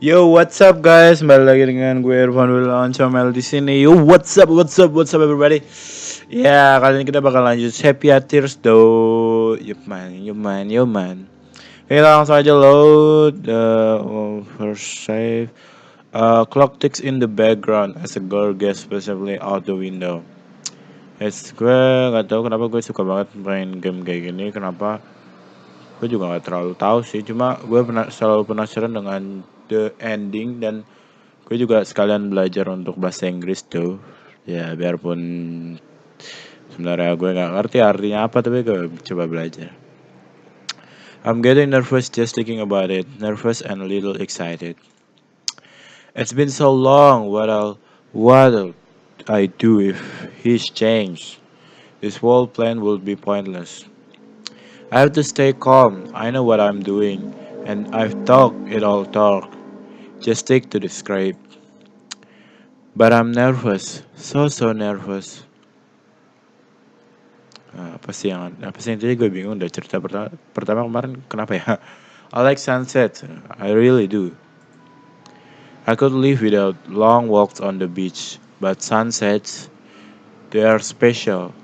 Yo, what's up guys? Balik lagi dengan gue Irfan Oncomel di sini. Yo, what's up everybody? Ya, kali ini kita bakal lanjut Sepia Tears though. Yup man. Oke, langsung aja load the first save. Clock ticks in the background as a girl gets specifically out the window. Gue nggak tahu kenapa gue suka banget main game kayak gini. Kenapa? Gue juga nggak terlalu tahu sih. Cuma gue selalu penasaran dengan the ending dan gue juga sekalian belajar untuk bahasa Inggris tuh. Ya biarpun sebenarnya gue nggak ngerti artinya apa tapi gue coba belajar. I'm getting nervous just thinking about it. Nervous and a little excited. It's been so long. What'll I do if he's changed? This whole plan will be pointless. I have to stay calm. I know what I'm doing, and I've talked it all talk. Just stick to the script. But I'm nervous, so nervous. Apa sih yang tadi gue bingung udah cerita pertama kemarin kenapa ya? I like sunset, I really do. I could live without long walks on the beach, but sunsets, they are special.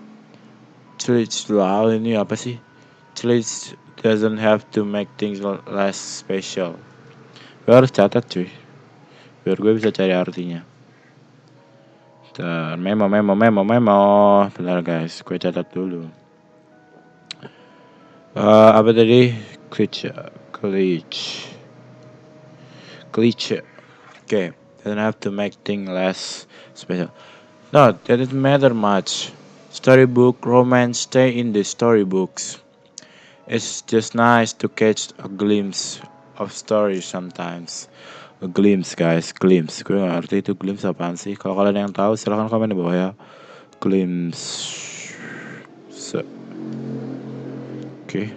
Ini apa sih? Challenge doesn't have to make things less special. Gue harus catat cuy, biar gue bisa cari artinya. Memo. Bentar guys, gue catat dulu. Apa tadi? Glitch. Okay, doesn't have to make things less special. No, that doesn't matter much. Storybook romance stay in the storybooks. It's just nice to catch a glimpse of story sometimes. A glimpse guys, glimpse. Gue gak ngerti itu glimpse apaan sih. Kalau kalian yang tahu silahkan komen di bawah ya. Glimpse. Okay.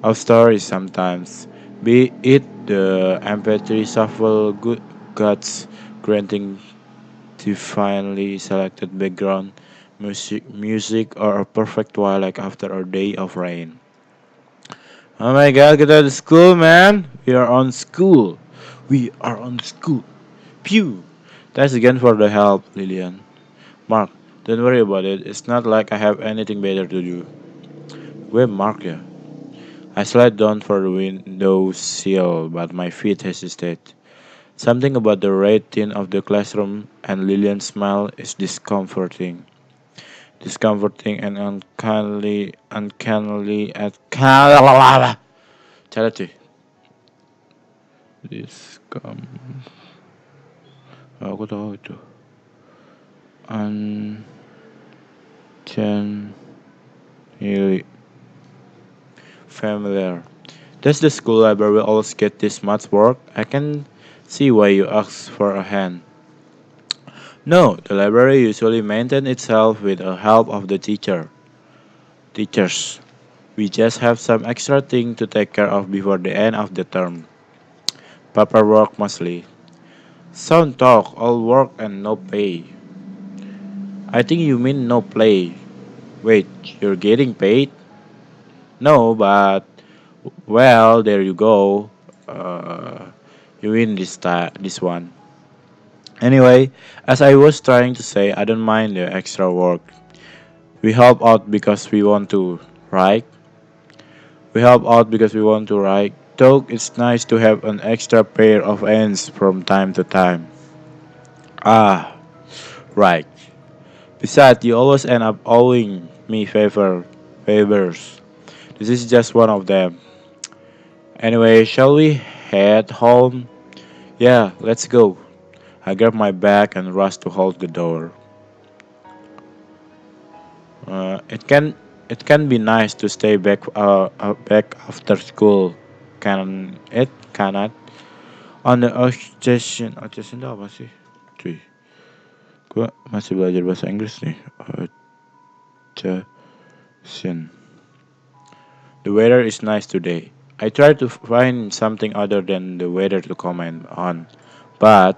Of stories sometimes. Be it the MP3 shuffle good gods granting divinely selected background music or a perfect twilight after a day of rain. Oh my god, kita at school man. We are on school. Pew. Thanks again for the help, Lillian. Mark, don't worry about it. It's not like I have anything better to do. Gue Mark ya. I slid down for the window sill, but my feet hesitate. Something about the red tint of the classroom and Lillian's smile is discomforting and uncannily Cara cuy. Discom. Aku tahu itu. Uncannily familiar. Does the school library always get this much work? I can see why you ask for a hand. No, the library usually maintains itself with the help of the teachers. We just have some extra thing to take care of before the end of the term. Paperwork mostly. Sound talk, all work and no pay. I think you mean no play. Wait, you're getting paid? No, but well, there you go. You win this one. Anyway, as I was trying to say, I don't mind the extra work. We help out because we want to, right? We help out because we want to, right? Though it's nice to have an extra pair of hands from time to time. Ah, right. Besides, you always end up owing me favors. This is just one of them. Anyway, shall we head home? Yeah, let's go. I grab my bag and rush to hold the door. Uh, it can it can be nice to stay back after school, can it? Cannot. On the occasion itu apa sih? Cuy, gue masih belajar bahasa Inggris nih. Occasion. The weather is nice today. I try to find something other than the weather to comment on, but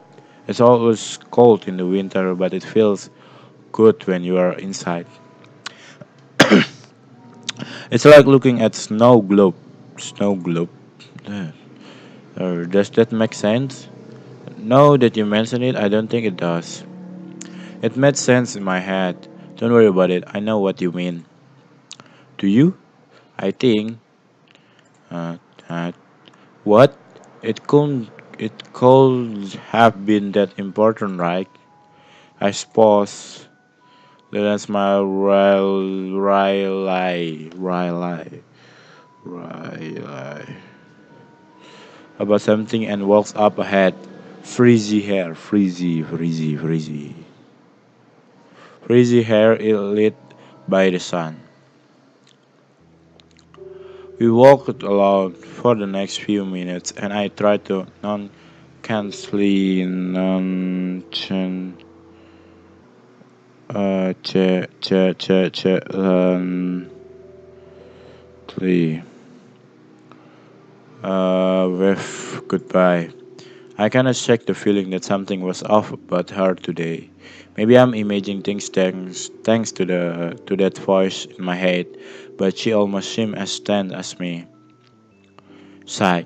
it's always cold in the winter. But it feels good when you are inside. It's like looking at snow globe. Snow globe. Yeah. Does that make sense? Now that you mention it, I don't think it does. It made sense in my head. Don't worry about it. I know what you mean. Do you? I think. Uh, uh, what? It could. It could have been that important, right? I suppose. Then smile, Riley, about something and walks up ahead. Frizzy hair, frizzy hair lit by the sun. We walked along for the next few minutes, and I tried to non-cancelly che che che che with goodbye. I kinda checked the feeling that something was off about her today. Maybe I'm imagining things thanks to that voice in my head, but she almost seemed as tense as me. Sigh.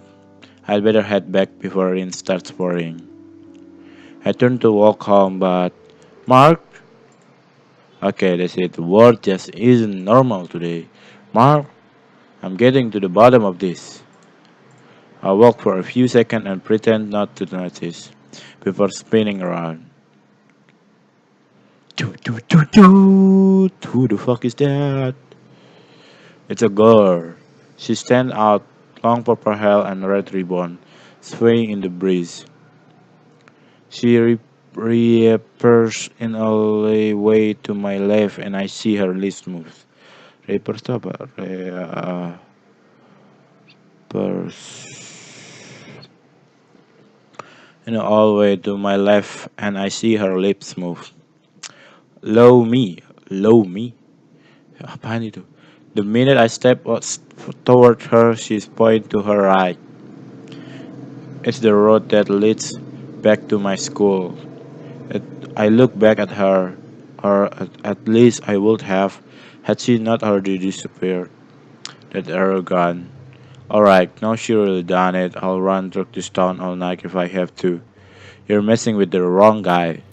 I'd better head back before rain starts pouring. I turned to walk home, but Mark. Okay, that's it. The world just isn't normal today. Mark, I'm getting to the bottom of this. I walk for a few seconds and pretend not to notice before spinning around. Who the fuck is that? It's a girl. She stands out, long purple hair and red ribbon, swaying in the breeze. She reappears in a way to my left, and I see her lips move. Reappears itu apa? All the way to my left, and I see her lips move. Low me, low me. Apaan itu? The minute I step toward her, she's pointing to her right. It's the road that leads back to my school. It, I look back at her, or at least I would have, had she not already disappeared. That arrogant. Alright, now she really done it. I'll run through this town all night if I have to. You're messing with the wrong guy.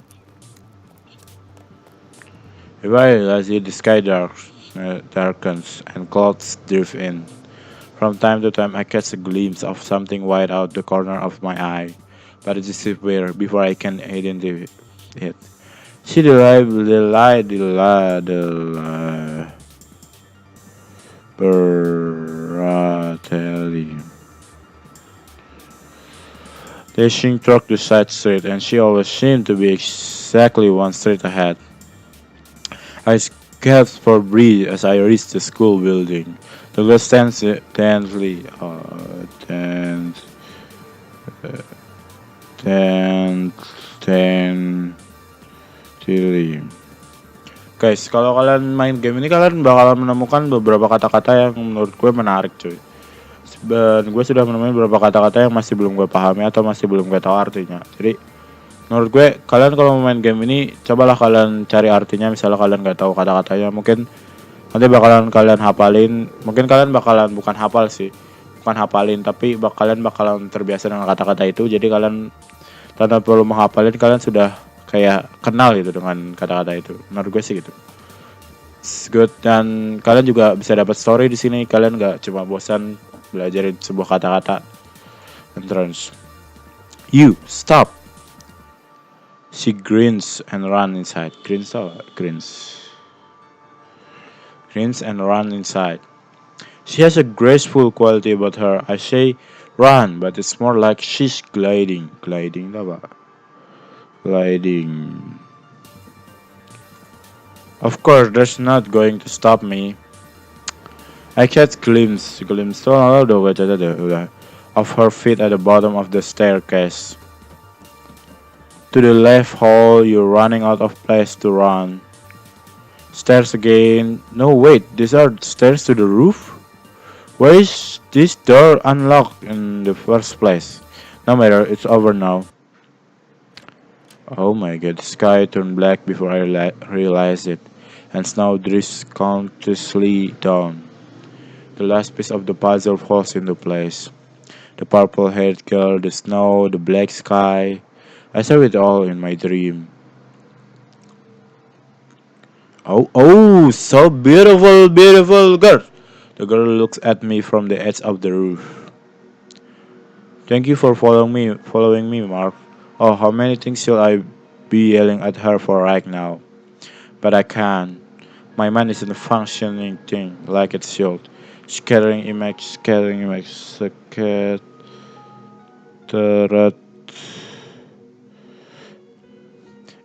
If I realize it, the sky darkens and clouds drift in. From time to time, I catch a glimpse of something white out the corner of my eye, but it disappears before I can identify it. See the Beratelli. Dashing struck the side street, and she always seemed to be exactly one street ahead. I gasped for breath as I reached the school building. The girl stands tensely, tensely. Guys, kalau kalian main game ini kalian bakalan menemukan beberapa kata-kata yang menurut gue menarik cuy. Dan gue sudah menemukan beberapa kata-kata yang masih belum gue pahami atau masih belum gue tahu artinya. Jadi menurut gue kalian kalau main game ini cobalah kalian cari artinya. Misalnya kalian nggak tahu kata-katanya, mungkin nanti bakalan kalian hafalin. Mungkin kalian bakalan bukan hafal sih, bukan hafalin, tapi kalian bakalan terbiasa dengan kata-kata itu. Jadi kalian tanpa perlu menghafalin, kalian sudah kayak kenal gitu dengan kata-kata itu. Menurut gue sih gitu. It's good, dan kalian juga bisa dapat story di sini. Kalian nggak cuma bosan belajarin sebuah kata-kata. Entrance. You stop. She grins and run inside. Grins apa? Grins and run inside. She has a graceful quality about her. I say run, but it's more like she's gliding. Gliding apa? Gliding. Of course, that's not going to stop me. I catch glimpse of her feet at the bottom of the staircase. To the left hall, you're running out of place to run. Stairs again. No, wait, these are stairs to the roof? Why is this door unlocked in the first place? No matter, it's over now. Oh my god, the sky turned black before I realized it, and snow drifts countlessly down. The last piece of the puzzle falls into place. The purple-haired girl, the snow, the black sky. I saw it all in my dream. Oh, oh, so beautiful, beautiful girl. The girl looks at me from the edge of the roof. Thank you for following me, Mark. Oh, how many things should I be yelling at her for right now? But I can't. My mind isn't functioning thing like it should. Scattering image, scattered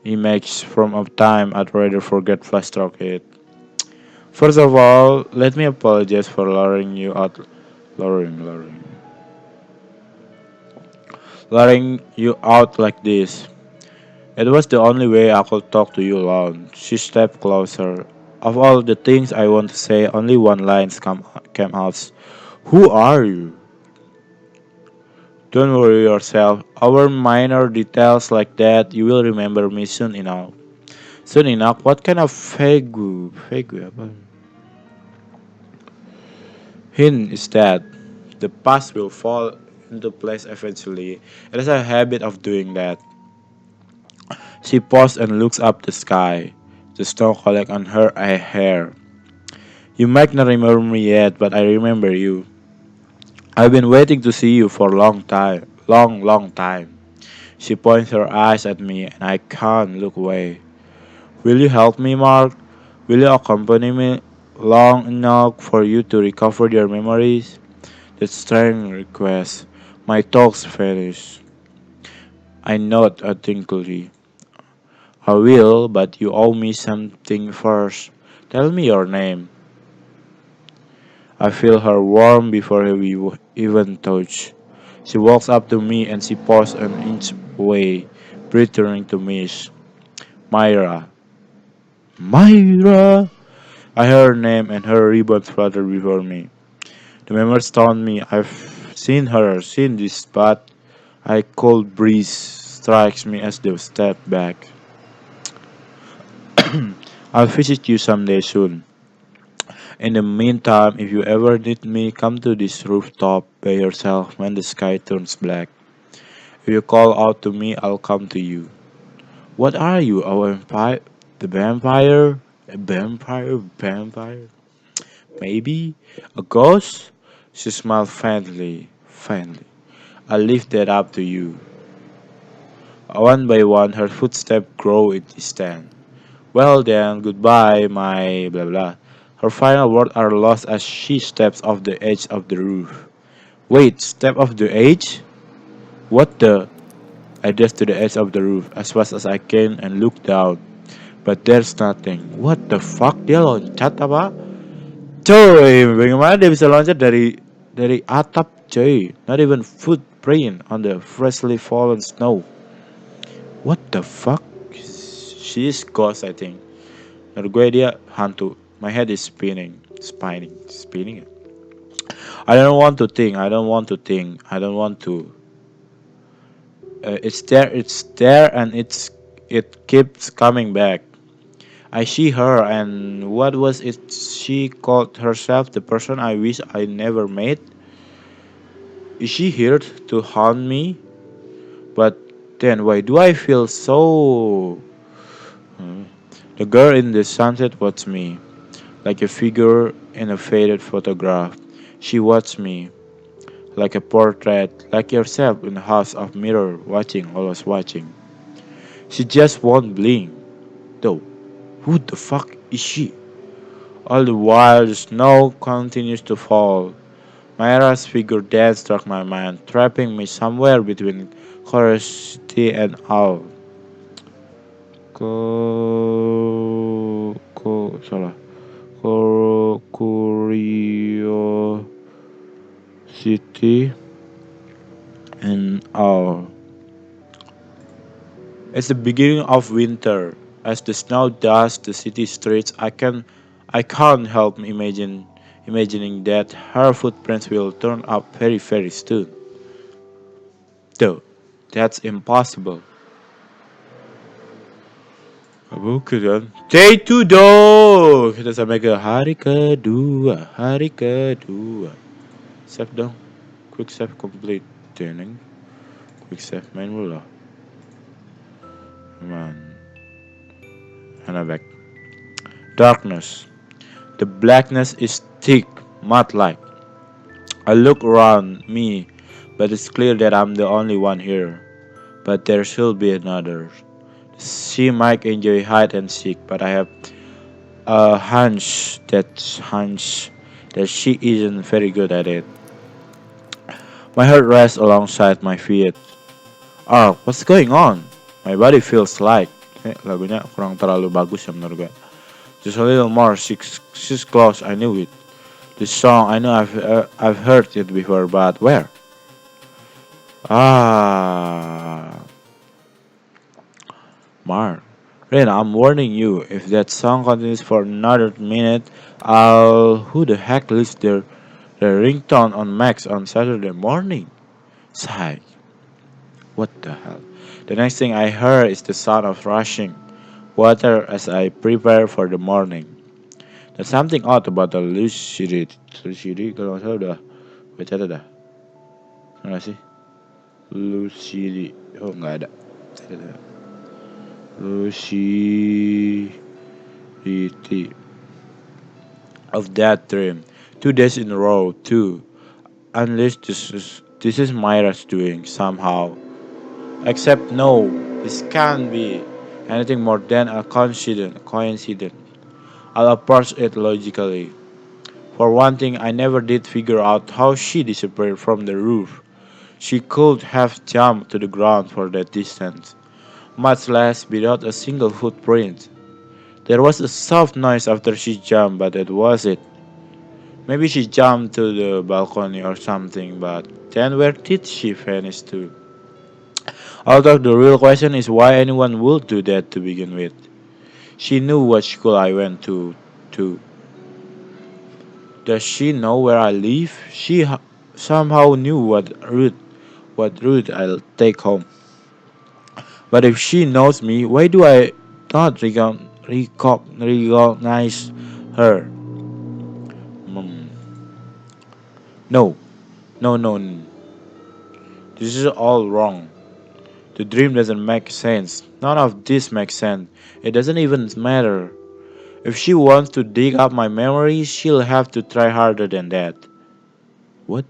image from a time I'd rather forget flash stroke it. First of all, let me apologize for luring, luring you out like this. It was the only way I could talk to you alone. She stepped closer. Of all the things I want to say, only one line came out. Who are you? Don't worry yourself. Our minor details like that, you will remember me soon enough. Soon enough, what kind of fegu apa? Hint is that the past will fall into place eventually. It is a habit of doing that. She paused and looks up the sky. The snow collect on her hair. You might not remember me yet, but I remember you. I've been waiting to see you for a long time. Long time. She points her eyes at me and I can't look away. Will you help me, Mark? Will you accompany me long enough for you to recover your memories? The strange request. My thoughts vanish. I nod unthinkingly. I will, but you owe me something first. Tell me your name. I feel her warm before we even touch. She walks up to me and she pauses an inch away, returning to me. Myra. Myra! I heard her name and her ribbon flutter before me. The memory stunned me. I've seen this, but a cold breeze strikes me as they step back. I'll visit you someday soon. In the meantime, if you ever need me, come to this rooftop by yourself when the sky turns black. If you call out to me, I'll come to you. What are you, a vampire? The vampire? A vampire? Maybe? A ghost? She smiled faintly. I'll leave that up to you. One by one, her footsteps grow in distance. Well then, goodbye, my blah blah. Her final words are lost as she steps off the edge of the roof. Wait, step off the edge? What the? I dash to the edge of the roof as fast as I can and look down. But there's nothing. What the fuck? Dia loncat apa? Coy, bagaimana dia bisa loncat dari atap, coy? Not even footprint on the freshly fallen snow. What the fuck? She is ghost, I think. Menurut gue dia hantu. My head is spinning. I don't want to think. I don't want to. It's there, and it keeps coming back. I see her, and what was it she called herself? The person I wish I never met? Is she here to haunt me? But then why do I feel so... Hmm. The girl in the sunset watched me, like a figure in a faded photograph. She watched me, like a portrait, like yourself in a house of mirror, watching, always watching. She just won't blink, though. Who the fuck is she? All the while, the snow continues to fall. Myra's figure then struck my mind, trapping me somewhere between curiosity and awe. Salah. Curiosity and awe. It's the beginning of winter. As the snow dusts the city streets, I can't help imagining that her footprints will turn up very soon. Though that's impossible. Bukan kan? Day 2 dong. Kita sampai ke hari kedua. Save dong. Quick save complete. Tuning. Quick save main mulu. Man. And I'm back. Darkness. The blackness is thick, mud-like. I look around me, but it's clear that I'm the only one here. But there should be another. She might enjoy hide and seek, but I have a hunch that she isn't very good at it. My heart rests alongside my feet. Oh, what's going on? My body feels like. Lagunya kurang terlalu bagus ya menurut gue. Just a little more. She's close. I knew it. This song, I know I've heard it before, but where? Ah, Mark. Ren, I'm warning you. If that song continues for another minute, I'll. Who the heck leaves their ringtone on Max on Saturday morning? Sigh. What the hell? The next thing I heard is the sound of rushing water as I prepare for the morning. There's something odd about the lucidity. Lucidity kalau nggak salah udah baca dah. Mana sih? Lucidity. Oh nggak ada. Lucidity of that dream. 2 days in a row too. Unless this is Myra's doing somehow. Except no, this can't be anything more than a coincidence. I'll approach it logically. For one thing, I never did figure out how she disappeared from the roof. She could have jumped to the ground for that distance, much less without a single footprint. There was a soft noise after she jumped, but that was it. Maybe she jumped to the balcony or something, but then where did she vanish to? Although the real question is why anyone would do that to begin with. She knew what school I went to. Does she know where I live? Somehow knew what route I'll take home. But if she knows me, why do I not recognize her? Hmm. No, no. This is all wrong. The dream doesn't make sense. None of this makes sense. It doesn't even matter. If she wants to dig up my memories, she'll have to try harder than that. What?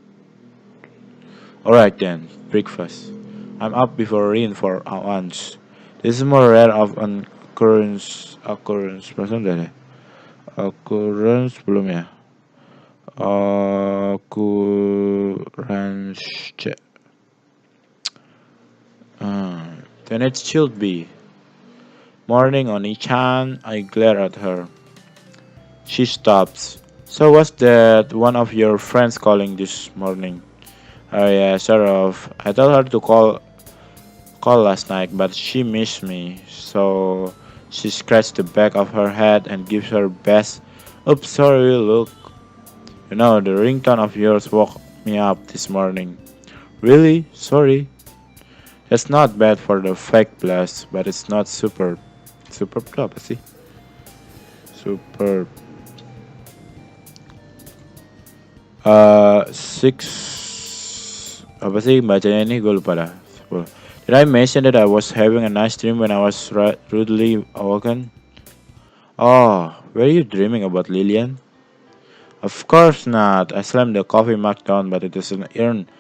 Alright then, breakfast. I'm up before rain for once. This is more rare of an occurrence. Perasaan udah deh. Occurrence belum ya? Occurrence cek. Then it should be. Morning on Ichan, I glare at her. She stops. So was that one of your friends calling this morning? Oh yeah, sort of. I told her to call last night, but she missed me. So she scratched the back of her head and gives her best oops sorry look. You know, the ringtone of yours woke me up this morning. Really? Sorry. That's not bad for the fake blast, but it's not superb. Superb itu apa sih? Superb. Six. Apa sih bacanya ini? Gue lupa dah. 10. Did I mention that I was having a nice dream when I was rudely awoken? Oh, were you dreaming about Lillian? Of course not. I slammed the coffee mug down, but it doesn't earn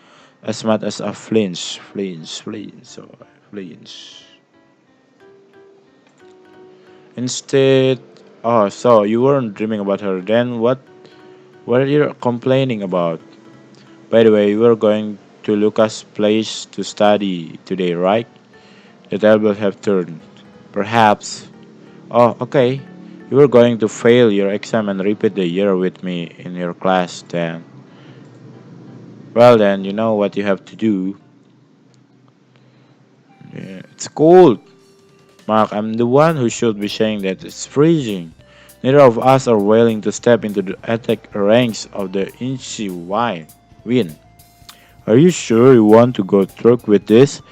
as much as a flinch. Instead, oh, so you weren't dreaming about her. Then what were you complaining about? By the way, you were going to Lucas' place to study today, right? The tables have turned. Perhaps. Oh, okay. You were going to fail your exam and repeat the year with me in your class then. Well then, you know what you have to do. Yeah, it's cold. Mark, I'm the one who should be saying that it's freezing. Neither of us are willing to step into the attack ranks of the inchy wind. Are you sure you want to go through with this?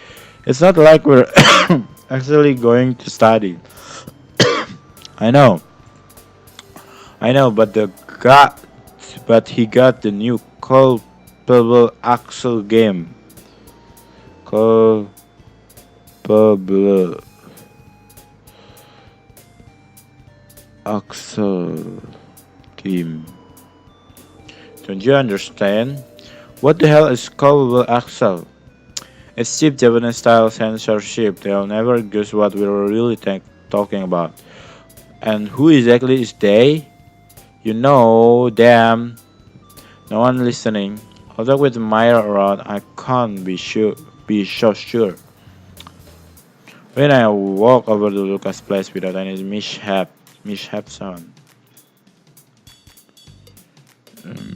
It's not like we're actually going to study. I know, but he got the new cold culpable axle game. Culpable axle game. Don't you understand? What the hell is culpable axle? It's cheap Japanese style censorship. They'll never guess what we're really talking about. And who exactly is they? You know, damn. No one listening. Although with Myra around, I can't be so sure. When I walk over to Lucas' place without any mishap sound.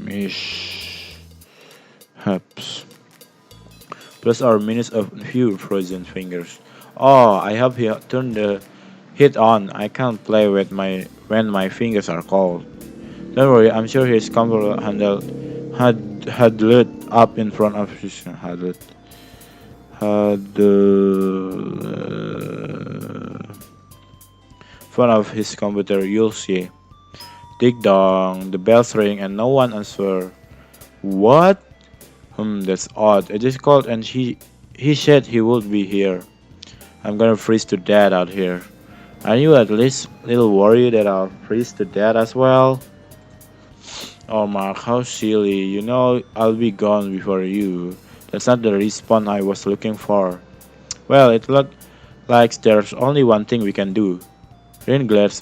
Mishaps. Plus our minutes of few frozen fingers. Oh, I hope he turned the heat on. I can't play with when my fingers are cold. Don't worry, I'm sure his comfortable huddled up in front of his front of his computer. You'll see. Dig dong, the bells ring and no one answer. What? That's odd. I just called and he said he would be here. I'm gonna freeze to death out here. Are you at least a little worried that I'll freeze to death as well? Oh Mark, how silly. You know I'll be gone before you. That's not the respawn I was looking for. Well, it looked like there's only one thing we can do. Rain glares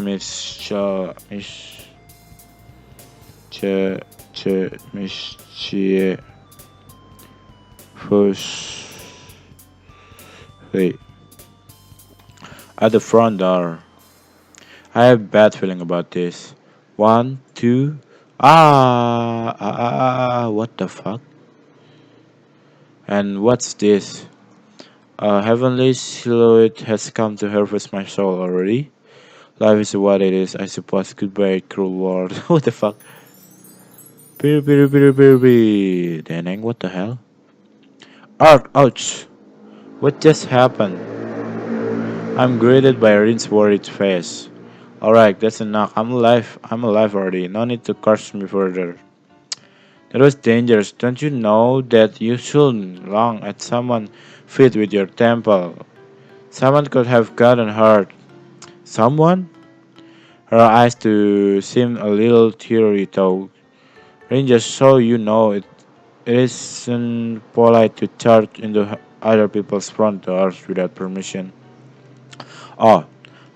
wait, at the front door. I have a bad feeling about this. One, two, what the fuck? And what's this? A heavenly silhouette has come to harvest my soul already. Life is what it is, I suppose. Goodbye, cruel world. What the fuck? Deneng, what the hell? Ouch! What just happened? I'm greeted by Rin's worried face. Alright, that's enough. I'm alive. I'm alive already. No need to curse me further. That was dangerous. Don't you know that you shouldn't long at someone fit with your temple? Someone could have gotten hurt. Someone? Her eyes too seemed a little teary though. Rin, just so you know, it isn't polite to charge into other people's front doors without permission. Oh,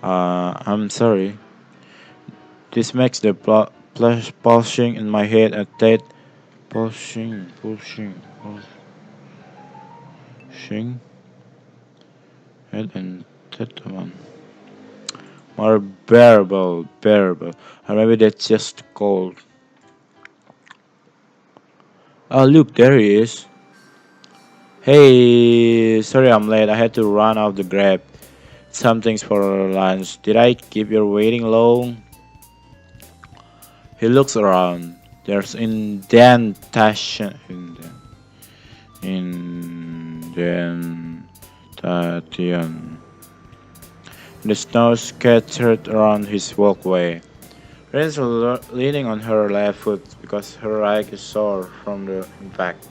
I'm sorry. This makes the pulsing in my head a tad pulsing, head and that one. More bearable. Or maybe that's just cold. Oh, look, there he is. Hey, sorry I'm late. I had to run off the grab some things for lunch. Did I keep you waiting long? He looks around. There's indentation indentation. The snow scattered around his walkway. Ren's leaning on her left foot because her right is sore from the impact.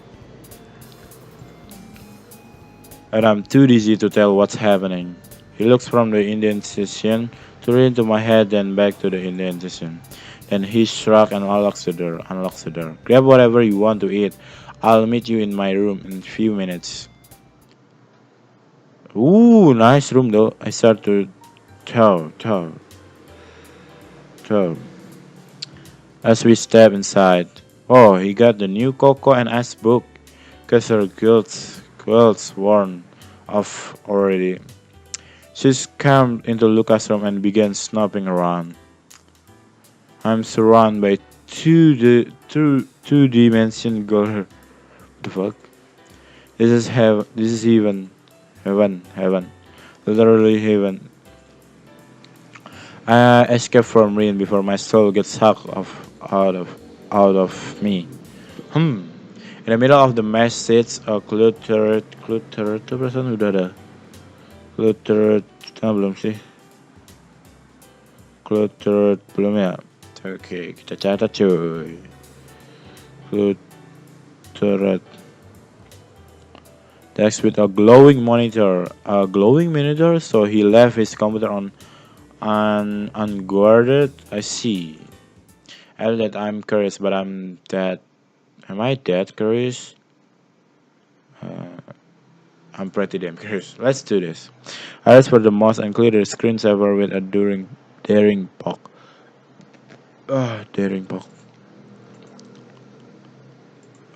And I'm too dizzy to tell what's happening. He looks from the indentation to into my head, then back to the indentation. Then he shrugs and unlocks the door. Grab whatever you want to eat. I'll meet you in my room in a few minutes. Ooh, nice room though. I start to tell. As we step inside. Oh, he got the new Coco and Ice book. Cause her quilt's worn off already. She's come into Lucas' room and began snooping around. I'm surrounded by two-dimension girl. The fuck? This is heaven. This is heaven. Literally heaven. I escape from Rin before my soul gets sucked out of me. In the middle of the mesh sits a cluttered tuh perasaan udah ada. Cluttered belum sih? Cluttered belum ya? Oke, kita catat cuy. turret. Desk with a glowing monitor. A glowing monitor? So he left his computer on unguarded? I see. I that I'm curious, but I'm dead. Am I dead curious? I'm pretty damn curious. Let's do this. I asked for the most unclear screensaver with a daring poke. Daring poke.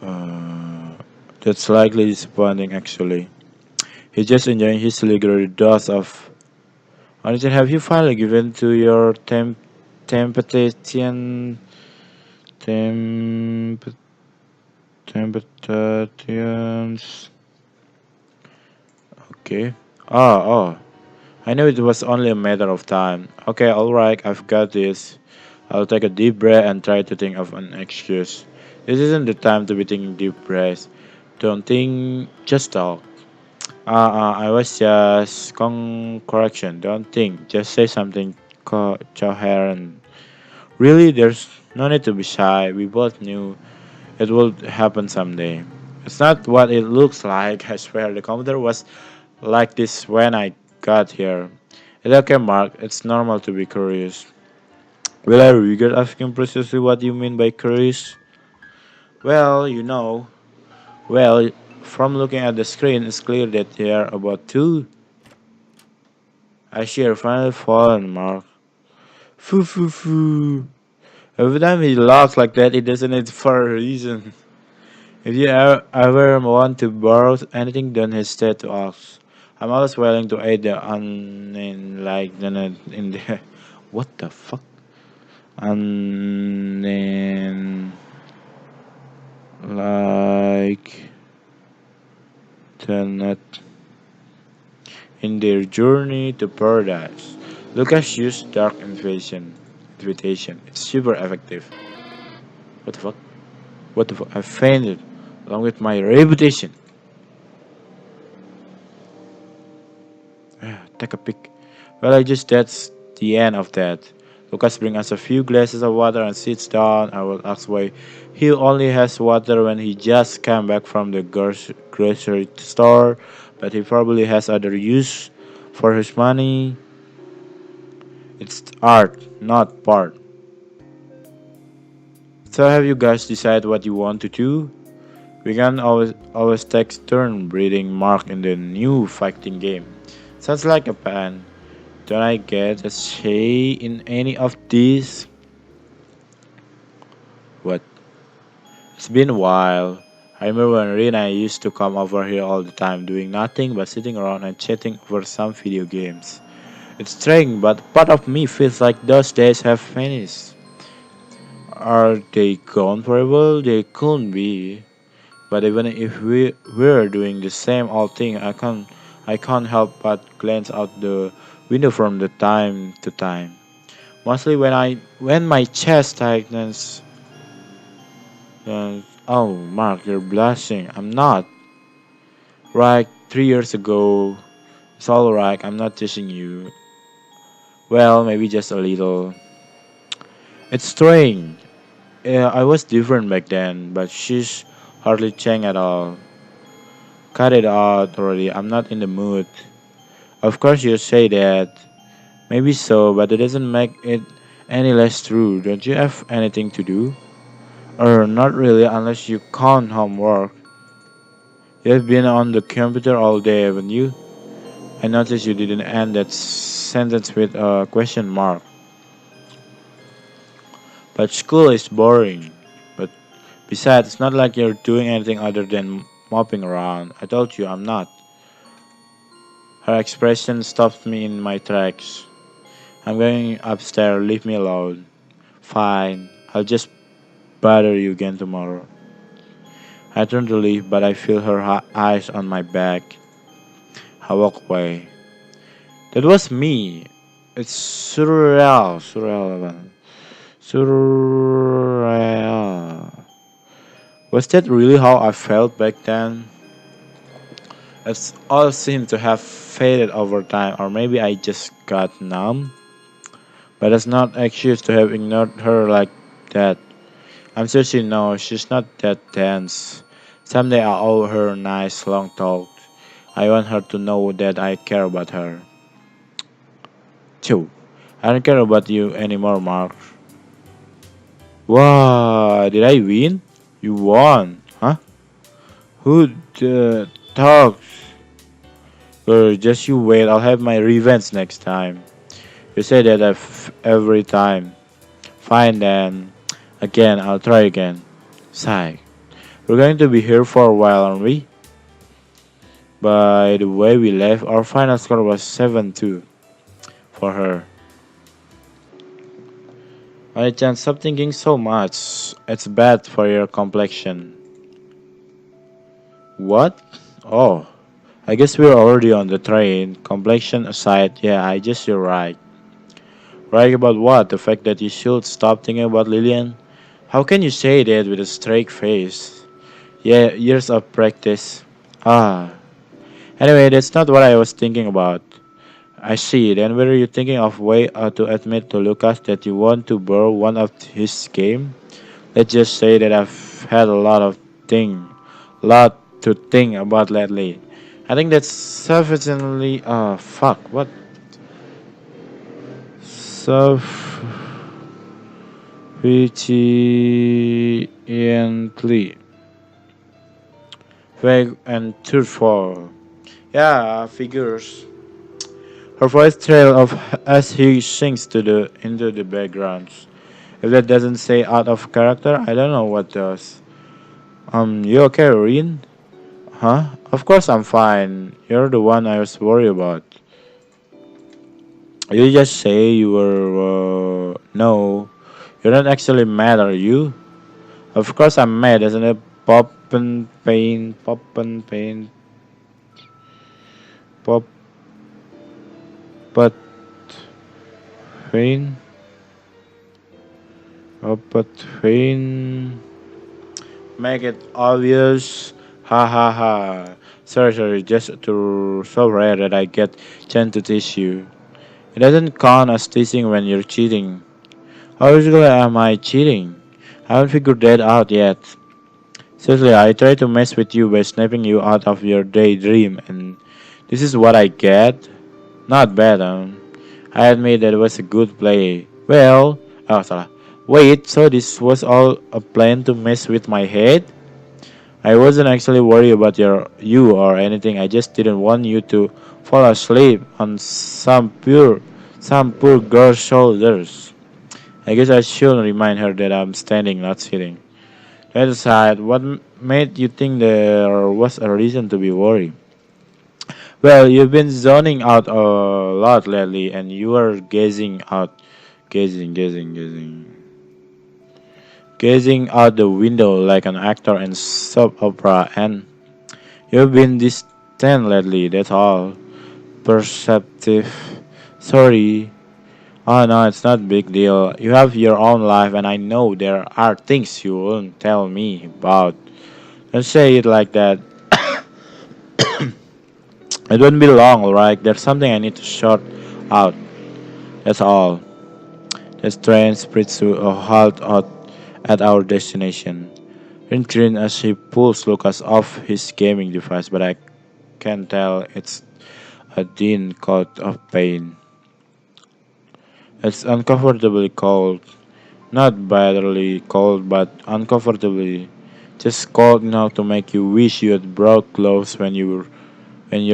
Uh, that's slightly disappointing actually. He's just enjoying his legendary dose of. Honestly, have you finally given to your temptation temp temptations? Okay. Oh. I knew it was only a matter of time. Okay, alright, I've got this. I'll take a deep breath and try to think of an excuse. This isn't the time to be taking deep breaths. Don't think, just talk. I was just correction. Don't think, just say something coherent. Really, there's no need to be shy. We both knew it would happen someday. It's not what it looks like. I swear, the computer was like this when I got here. It's okay, Mark. It's normal to be curious. Will I regret asking precisely what you mean by curious? Well, well, from looking at the screen, it's clear that they are about two. I share finally fallen, Mark. Foo foo foo. Every time he laughs like that, it doesn't it for a reason. If you ever want to borrow anything, don't hesitate to ask. I'm always willing to aid the unenlightened in the. What the fuck? Unenlightened in their journey to paradise. Lucas used dark invitation. It's super effective. What the fuck? What the fuck? I fainted along with my reputation. Take a pic. Well, I just that's the end of that. Lucas brings us a few glasses of water and sits down. I will ask why he only has water when he just came back from the grocery store, but he probably has other use for his money. It's art, not part. So have you guys decided what you want to do? We can always take turn breeding Mark in the new fighting game. Sounds like a plan. Don't I get a say in any of these? What? It's been a while. I remember when Rina used to come over here all the time doing nothing but sitting around and chatting over some video games. It's strange, but part of me feels like those days have vanished. Are they gone forever? They couldn't be. But even if we're doing the same old thing, I can't help but glance out the window from the time to time. Mostly when my chest tightens. Oh, Mark, you're blushing. I'm not. Right, 3 years ago. It's alright. I'm not teasing you. Well, maybe just a little. It's strange. Yeah, I was different back then, but she's hardly changed at all. Cut it out already. I'm not in the mood. Of course, you say that. Maybe so, but it doesn't make it any less true. Don't you have anything to do? Or not really, unless you count homework. You've been on the computer all day, haven't you? I noticed you didn't end that sentence with a question mark. But school is boring. But besides, it's not like you're doing anything other than mopping around. I told you I'm not. Her expression stopped me in my tracks. I'm going upstairs, leave me alone. Fine, I'll just bother you again tomorrow. I turn to leave, but I feel her eyes on my back. I walk away. That was me. It's surreal. Surreal. Was that really how I felt back then? It's all seemed to have faded over time, or maybe I just got numb. But that's not an excuse to have ignored her like that. I'm sure she knows she's not that tense. Someday I owe her a nice long talk. I want her to know that I care about her. Two. I don't care about you anymore, Mark. Wow, did I win? You won, huh? Who talks? Just you wait, I'll have my revenge next time. You say that every time. Fine then. Again, I'll try again. Sigh. We're going to be here for a while, aren't we? By the way we left, our final score was 7-2 for her. I can't stop thinking so much. It's bad for your complexion. What? Oh, I guess we're already on the train. Complexion aside, yeah, I guess you're right. Right about what? The fact that you should stop thinking about Lillian? How can you say that with a straight face? Yeah, years of practice. Ah. Anyway, that's not what I was thinking about. I see. Then were you thinking of way to admit to Lucas that you want to borrow one of his game? Let's just say that I've had lot to think about lately. I think that's sufficiently. Fuck. What? Sufficiently vague and truthful. Yeah, figures. Her voice trailed off as he sinks into the background. If that doesn't say out of character, I don't know what does. You okay, Rin? Huh? Of course I'm fine. You're the one I was worried about. You just say you were. No, you're not actually mad, are you? Of course I'm mad, isn't it? Pop and pain, pop, but pain, but pain. Make it obvious. Ha ha ha. Sorry, just to so rare that I get chance to teach you. It doesn't count as teasing when you're cheating. How exactly am I cheating? I haven't figured that out yet. Seriously, I try to mess with you by snapping you out of your daydream, and this is what I get? Not bad, I admit that it was a good play. Well, oh, salah. Wait, so this was all a plan to mess with my head? I wasn't actually worried about you or anything. I just didn't want you to fall asleep on some poor girl's shoulders. I guess I should remind her that I'm standing, not sitting. That aside, what made you think there was a reason to be worried? Well, you've been zoning out a lot lately, and you were gazing out the window like an actor in soap opera, and you've been distant lately. That's all. Perceptive. Sorry. Oh no, it's not a big deal. You have your own life, and I know there are things you won't tell me about. Don't say it like that. It won't be long, alright? There's something I need to sort out. That's all. The train spreads to a halt out at our destination. Rin grins as he pulls Lucas off his gaming device, but I can tell it's a thin coat of pain. It's uncomfortably cold. Not bitterly cold, but uncomfortably. Just cold enough to make you wish you had brought gloves when your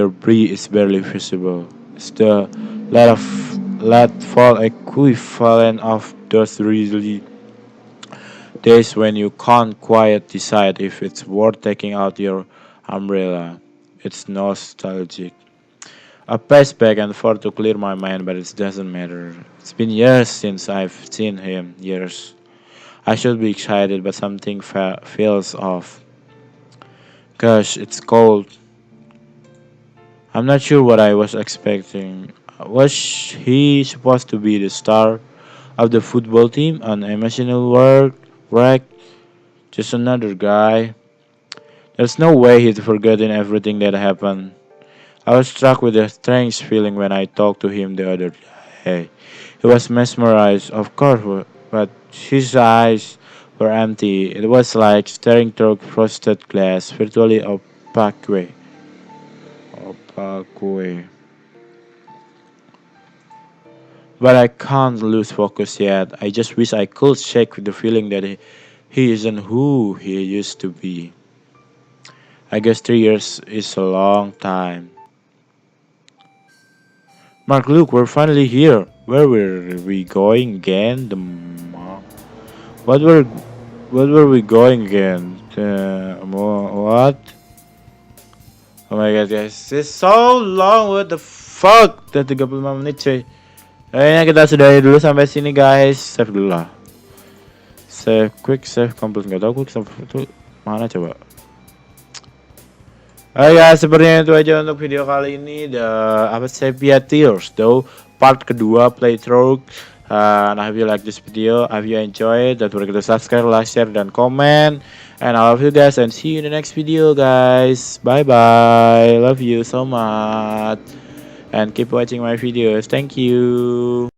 breath is barely visible. It's the let fall equivalent of those really days when you can't quite decide if it's worth taking out your umbrella. It's nostalgic. I pace back and forth to clear my mind, but it doesn't matter. It's been years since I've seen him. Years. I should be excited, but something feels off. Gosh, it's cold. I'm not sure what I was expecting. Was he supposed to be the star of the football team? An emotional wreck? Just another guy? There's no way he'd forgotten everything that happened. I was struck with a strange feeling when I talked to him the other day. He was mesmerized, of course, but his eyes were empty. It was like staring through frosted glass, virtually opaque. Opaque. But I can't lose focus yet. I just wish I could shake the feeling that he isn't who he used to be. I guess 3 years is a long time. Mark, look, we're finally here. Where were we going again? What were what were we going again? What? Oh my god, guys, it's so long. What the fuck? Udah 35 menit, cuy. Kayaknya kita sudahi dulu sampai sini, guys. Save dulu lah. Save quick save complete. Nggak tahu quick save itu mana coba. Oke guys, sepertinya itu aja untuk video kali ini. Sepia Tears though part kedua playthrough. And I hope you like this video. I hope you enjoy it. Don't forget to subscribe, like, share, dan comment. And I love you guys and see you in the next video, guys. Bye bye. Love you so much. And keep watching my videos. Thank you.